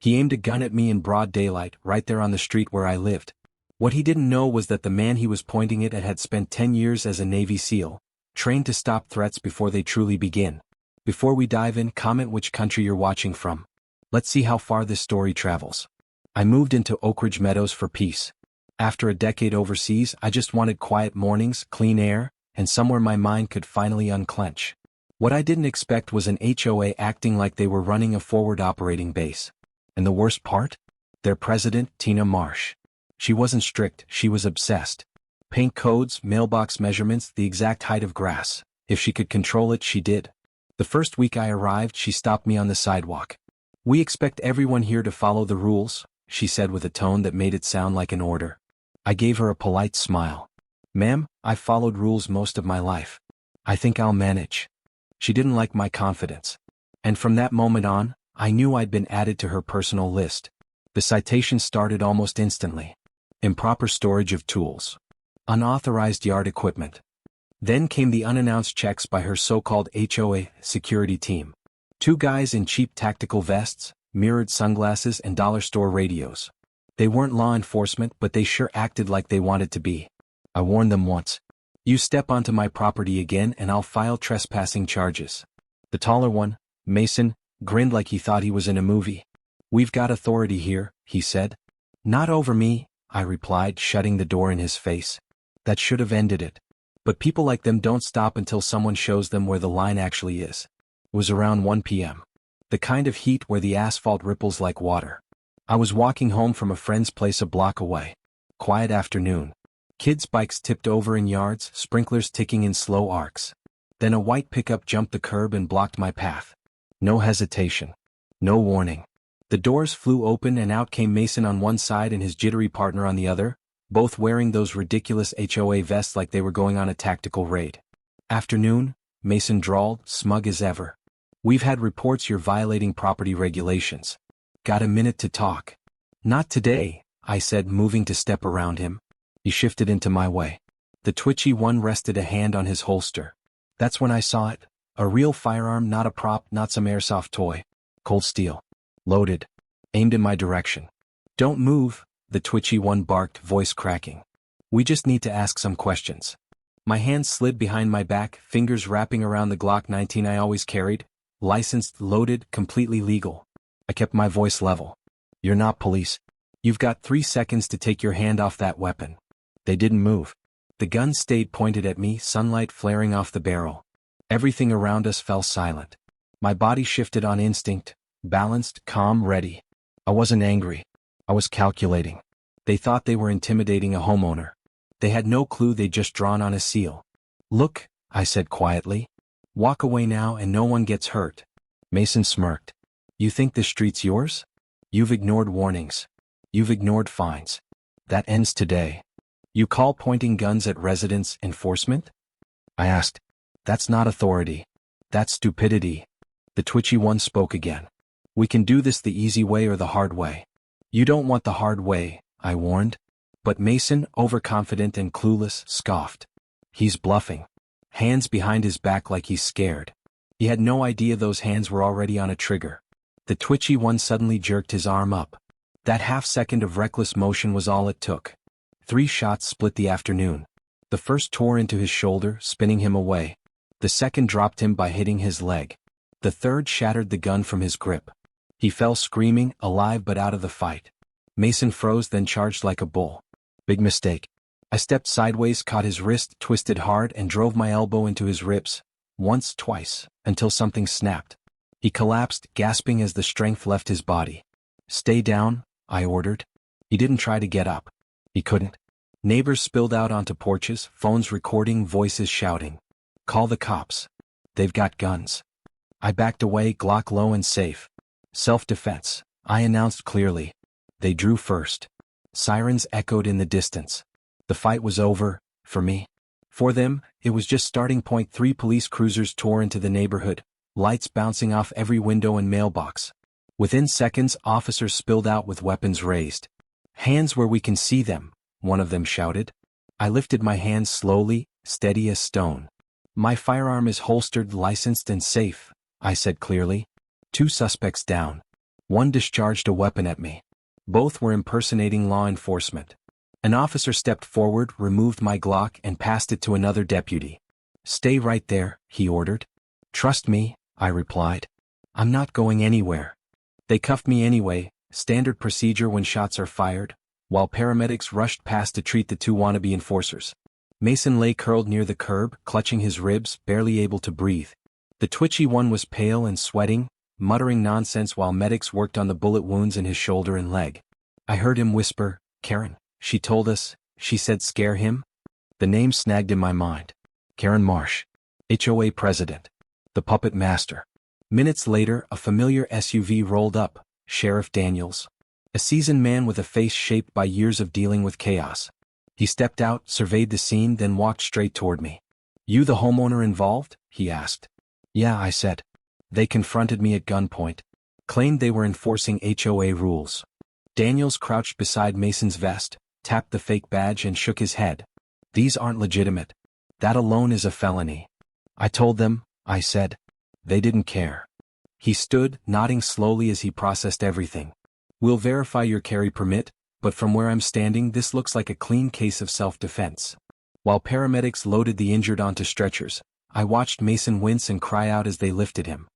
He aimed a gun at me in broad daylight, right there on the street where I lived. What he didn't know was that the man he was pointing it at had spent 10 years as a Navy SEAL, trained to stop threats before they truly begin. Before we dive in, comment which country you're watching from. Let's see how far this story travels. I moved into Oak Ridge Meadows for peace. After a decade overseas, I just wanted quiet mornings, clean air, and somewhere my mind could finally unclench. What I didn't expect was an HOA acting like they were running a forward operating base. And the worst part? Their president, Tina Marsh. She wasn't strict, she was obsessed. Paint codes, mailbox measurements, the exact height of grass. If she could control it, she did. The first week I arrived, she stopped me on the sidewalk. "We expect everyone here to follow the rules," she said with a tone that made it sound like an order. I gave her a polite smile. "Ma'am, I've followed rules most of my life. I think I'll manage." She didn't like my confidence. And from that moment on, I knew I'd been added to her personal list. The citation started almost instantly. Improper storage of tools. Unauthorized yard equipment. Then came the unannounced checks by her so-called HOA security team. 2 guys in cheap tactical vests, mirrored sunglasses and dollar store radios. They weren't law enforcement, but they sure acted like they wanted to be. I warned them once. "You step onto my property again and I'll file trespassing charges." The taller one, Mason, grinned like he thought he was in a movie. "We've got authority here," he said. "Not over me," I replied, shutting the door in his face. That should have ended it. But people like them don't stop until someone shows them where the line actually is. It was around 1 p.m. The kind of heat where the asphalt ripples like water. I was walking home from a friend's place a block away. Quiet afternoon. Kids' bikes tipped over in yards, sprinklers ticking in slow arcs. Then a white pickup jumped the curb and blocked my path. No hesitation. No warning. The doors flew open and out came Mason on one side and his jittery partner on the other, both wearing those ridiculous HOA vests like they were going on a tactical raid. "Afternoon," Mason drawled, smug as ever. "We've had reports you're violating property regulations. Got a minute to talk?" "Not today," I said, moving to step around him. He shifted into my way. The twitchy one rested a hand on his holster. That's when I saw it. A real firearm, not a prop, not some airsoft toy. Cold steel. Loaded. Aimed in my direction. "Don't move," the twitchy one barked, voice cracking. "We just need to ask some questions." My hand slid behind my back, fingers wrapping around the Glock 19 I always carried. Licensed, loaded, completely legal. I kept my voice level. "You're not police. You've got 3 seconds to take your hand off that weapon." They didn't move. The gun stayed pointed at me, sunlight flaring off the barrel. Everything around us fell silent. My body shifted on instinct, balanced, calm, ready. I wasn't angry. I was calculating. They thought they were intimidating a homeowner. They had no clue they'd just drawn on a seal. "Look," I said quietly. "Walk away now and no one gets hurt." Mason smirked. "You think the street's yours? You've ignored warnings. You've ignored fines. That ends today. You call pointing guns at residents enforcement?" I asked. "That's not authority. That's stupidity." The twitchy one spoke again. "We can do this the easy way or the hard way." "You don't want the hard way," I warned. But Mason, overconfident and clueless, scoffed. "He's bluffing. Hands behind his back like he's scared." He had no idea those hands were already on a trigger. The twitchy one suddenly jerked his arm up. That half-second of reckless motion was all it took. 3 shots split the afternoon. The first tore into his shoulder, spinning him away. The second dropped him by hitting his leg. The third shattered the gun from his grip. He fell screaming, alive but out of the fight. Mason froze, then charged like a bull. Big mistake. I stepped sideways, caught his wrist, twisted hard, and drove my elbow into his ribs. Once, twice, until something snapped. He collapsed, gasping as the strength left his body. "Stay down," I ordered. He didn't try to get up. He couldn't. Neighbors spilled out onto porches, phones recording, voices shouting. "Call the cops. They've got guns." I backed away, Glock low and safe. "Self-defense," I announced clearly. They drew first. Sirens echoed in the distance. The fight was over, for me. For them, it was just starting point. 3 police cruisers tore into the neighborhood, lights bouncing off every window and mailbox. Within seconds, officers spilled out with weapons raised. "Hands where we can see them," one of them shouted. I lifted my hands slowly, steady as stone. "My firearm is holstered, licensed, and safe," I said clearly. 2 suspects down. One discharged a weapon at me. Both were impersonating law enforcement. An officer stepped forward, removed my Glock, and passed it to another deputy. "Stay right there," he ordered. "Trust me," I replied. "I'm not going anywhere." They cuffed me anyway, standard procedure when shots are fired, while paramedics rushed past to treat the two wannabe enforcers. Mason lay curled near the curb, clutching his ribs, barely able to breathe. The twitchy one was pale and sweating, muttering nonsense while medics worked on the bullet wounds in his shoulder and leg. I heard him whisper, "Karen, she told us," she said. "Scare him?" The name snagged in my mind. Karen Marsh. HOA president. The puppet master. Minutes later, a familiar SUV rolled up, Sheriff Daniels. A seasoned man with a face shaped by years of dealing with chaos. He stepped out, surveyed the scene, then walked straight toward me. "You the homeowner involved?" he asked. "Yeah," I said. "They confronted me at gunpoint. Claimed they were enforcing HOA rules." Daniels crouched beside Mason's vest, tapped the fake badge and shook his head. "These aren't legitimate. That alone is a felony." "I told them," I said. "They didn't care." He stood, nodding slowly as he processed everything. "We'll verify your carry permit, but from where I'm standing this looks like a clean case of self-defense." While paramedics loaded the injured onto stretchers, I watched Mason wince and cry out as they lifted him.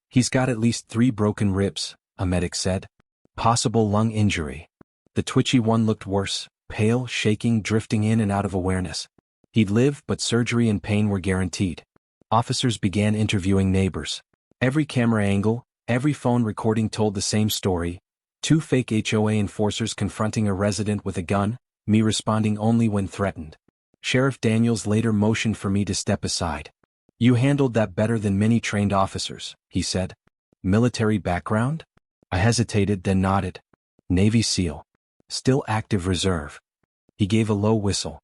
"He's got at least 3 broken ribs," a medic said. "Possible lung injury." The twitchy one looked worse, pale, shaking, drifting in and out of awareness. He'd live, but surgery and pain were guaranteed. Officers began interviewing neighbors. Every camera angle, every phone recording told the same story. 2 fake HOA enforcers confronting a resident with a gun, me responding only when threatened. Sheriff Daniels later motioned for me to step aside. "You handled that better than many trained officers," he said. "Military background?" I hesitated, then nodded. "Navy SEAL. Still active reserve." He gave a low whistle.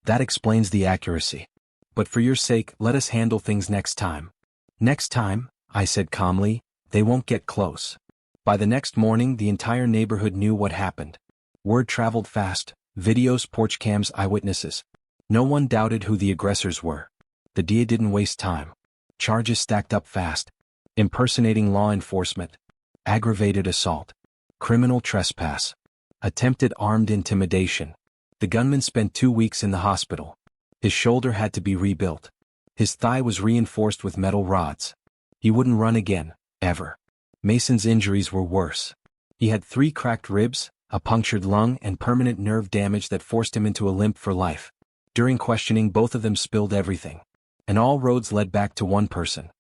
"That explains the accuracy. But for your sake, let us handle things next time." "Next time," I said calmly, "they won't get close." By the next morning, the entire neighborhood knew what happened. Word traveled fast, videos, porch cams, eyewitnesses. No one doubted who the aggressors were. The DA didn't waste time. Charges stacked up fast. Impersonating law enforcement. Aggravated assault. Criminal trespass. Attempted armed intimidation. The gunman spent 2 weeks in the hospital. His shoulder had to be rebuilt. His thigh was reinforced with metal rods. He wouldn't run again, ever. Mason's injuries were worse. He had 3 cracked ribs, a punctured lung, and permanent nerve damage that forced him into a limp for life. During questioning, both of them spilled everything. And all roads led back to one person.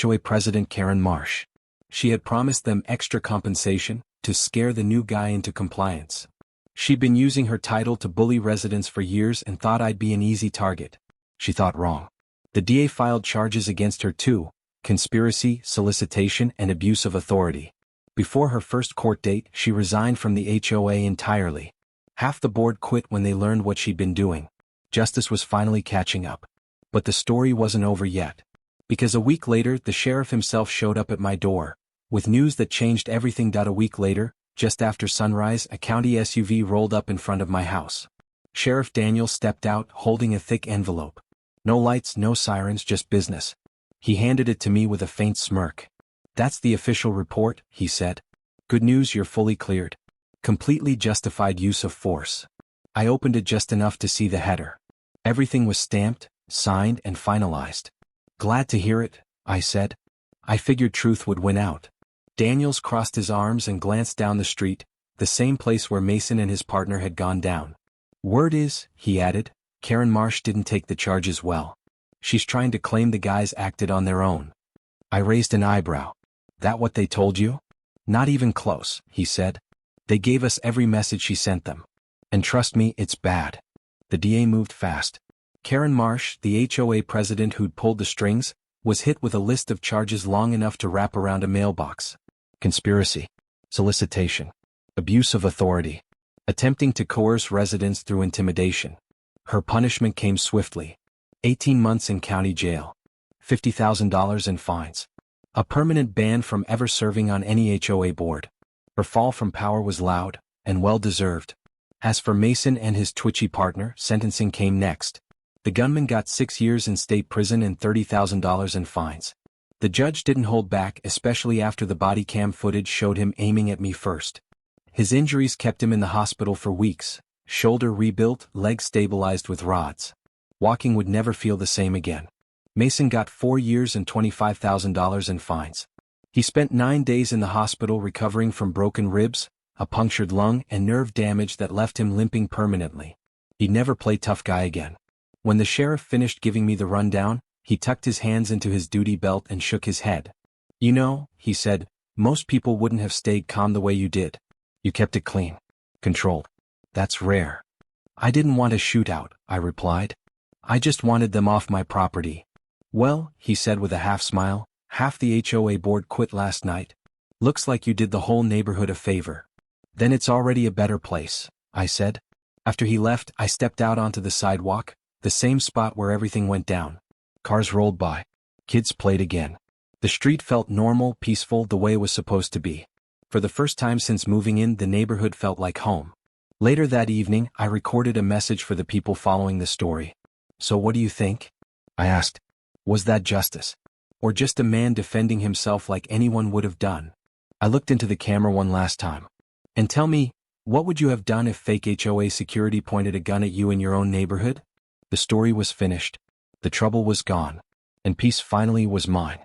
HOA President Karen Marsh. She had promised them extra compensation, to scare the new guy into compliance. She'd been using her title to bully residents for years and thought I'd be an easy target. She thought wrong. The DA filed charges against her too: conspiracy, solicitation, and abuse of authority. Before her first court date, she resigned from the HOA entirely. Half the board quit when they learned what she'd been doing. Justice was finally catching up. But the story wasn't over yet. Because a week later, the sheriff himself showed up at my door, with news that changed everything. A week later, just after sunrise, a county SUV rolled up in front of my house. Sheriff Daniels stepped out, holding a thick envelope. No lights, no sirens, just business. He handed it to me with a faint smirk. "That's the official report," he said. "Good news, you're fully cleared. Completely justified use of force." I opened it just enough to see the header. Everything was stamped, signed, and finalized. "Glad to hear it," I said. I figured truth would win out. Daniels crossed his arms and glanced down the street, the same place where Mason and his partner had gone down. "Word is," he added, "Karen Marsh didn't take the charges well. She's trying to claim the guys acted on their own." I raised an eyebrow. "That what they told you?" "Not even close," he said. "They gave us every message she sent them. And trust me, it's bad." The DA moved fast. Karen Marsh, the HOA president who'd pulled the strings, was hit with a list of charges long enough to wrap around a mailbox. Conspiracy. Solicitation. Abuse of authority. Attempting to coerce residents through intimidation. Her punishment came swiftly. 18 months in county jail. $50,000 in fines. A permanent ban from ever serving on any HOA board. Her fall from power was loud, and well-deserved. As for Mason and his twitchy partner, sentencing came next. The gunman got 6 years in state prison and $30,000 in fines. The judge didn't hold back, especially after the body cam footage showed him aiming at me first. His injuries kept him in the hospital for weeks, shoulder rebuilt, leg stabilized with rods. Walking would never feel the same again. Mason got 4 years and $25,000 in fines. He spent 9 days in the hospital recovering from broken ribs, a punctured lung, and nerve damage that left him limping permanently. He'd never play tough guy again. When the sheriff finished giving me the rundown, he tucked his hands into his duty belt and shook his head. "You know," he said, "most people wouldn't have stayed calm the way you did. You kept it clean. Controlled. That's rare." "I didn't want a shootout," I replied. "I just wanted them off my property." "Well," he said with a half smile, "half the HOA board quit last night. Looks like you did the whole neighborhood a favor." "Then it's already a better place," I said. After he left, I stepped out onto the sidewalk, the same spot where everything went down. Cars rolled by. Kids played again. The street felt normal, peaceful, the way it was supposed to be. For the first time since moving in, the neighborhood felt like home. Later that evening, I recorded a message for the people following the story. "So what do you think?" I asked. "Was that justice? Or just a man defending himself like anyone would have done?" I looked into the camera one last time. "And tell me, what would you have done if fake HOA security pointed a gun at you in your own neighborhood?" The story was finished. The trouble was gone. And peace finally was mine.